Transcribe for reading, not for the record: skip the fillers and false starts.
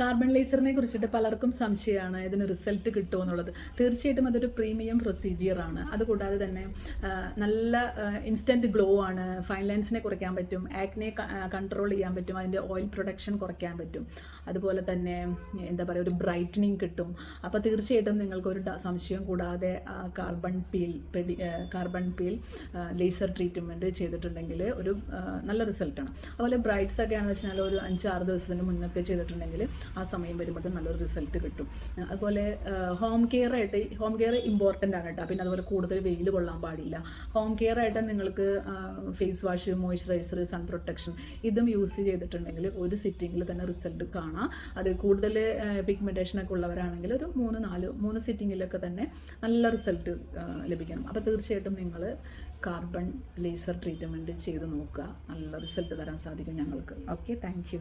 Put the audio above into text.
Carbon ലേസറിനെ കുറിച്ചിട്ട് പലർക്കും സംശയമാണ് ഇതിന് റിസൾട്ട് കിട്ടുമോ എന്നുള്ളത്. തീർച്ചയായിട്ടും അതൊരു പ്രീമിയം പ്രൊസീജിയറാണ്. അതുകൂടാതെ തന്നെ നല്ല ഇൻസ്റ്റൻറ്റ് ഗ്ലോ ആണ്. ഫൈൻ ലൈൻസിനെ കുറയ്ക്കാൻ പറ്റും, ആക്നെ കൺട്രോൾ ചെയ്യാൻ പറ്റും, അതിൻ്റെ ഓയിൽ പ്രൊഡക്ഷൻ കുറയ്ക്കാൻ പറ്റും. അതുപോലെ തന്നെ എന്താ പറയുക, ഒരു ബ്രൈറ്റനിങ് കിട്ടും. അപ്പോൾ തീർച്ചയായിട്ടും നിങ്ങൾക്കൊരു സംശയം കൂടാതെ കാർബൺ പീൽ ലേസർ ട്രീറ്റ്മെൻറ്റ് ചെയ്തിട്ടുണ്ടെങ്കിൽ ഒരു നല്ല റിസൾട്ടാണ്. അതുപോലെ ബ്രൈഡ്സ് ഒക്കെ ആണെന്ന് വെച്ചാൽ ഒരു 5-6 ദിവസത്തിന് മുന്നൊക്കെ ചെയ്തിട്ടുണ്ടെങ്കിൽ ആ സമയം വരുമ്പോഴത്തേക്കും നല്ലൊരു റിസൾട്ട് കിട്ടും. അതുപോലെ ഹോം കെയർ ഇമ്പോർട്ടൻ്റ് ആണ് കേട്ടോ. പിന്നെ അതുപോലെ കൂടുതൽ വെയിൽ കൊള്ളാൻ പാടില്ല. ഹോം കെയർ ആയിട്ട് നിങ്ങൾക്ക് face wash, moisturiser, sun protection ഇതും യൂസ് ചെയ്തിട്ടുണ്ടെങ്കിൽ ഒരു സിറ്റിങ്ങിൽ തന്നെ റിസൾട്ട് കാണാം. അത് കൂടുതൽ പിഗ്മെൻറ്റേഷനൊക്കെ ഉള്ളവരാണെങ്കിൽ ഒരു 3 സിറ്റിങ്ങിലൊക്കെ തന്നെ നല്ല റിസൾട്ട് ലഭിക്കണം. അപ്പോൾ തീർച്ചയായിട്ടും നിങ്ങൾ കാർബൺ ലേസർ ട്രീറ്റ്മെൻറ്റ് ചെയ്ത് നോക്കുക. നല്ല റിസൾട്ട് തരാൻ സാധിക്കും ഞങ്ങൾക്ക്. Okay, thank you.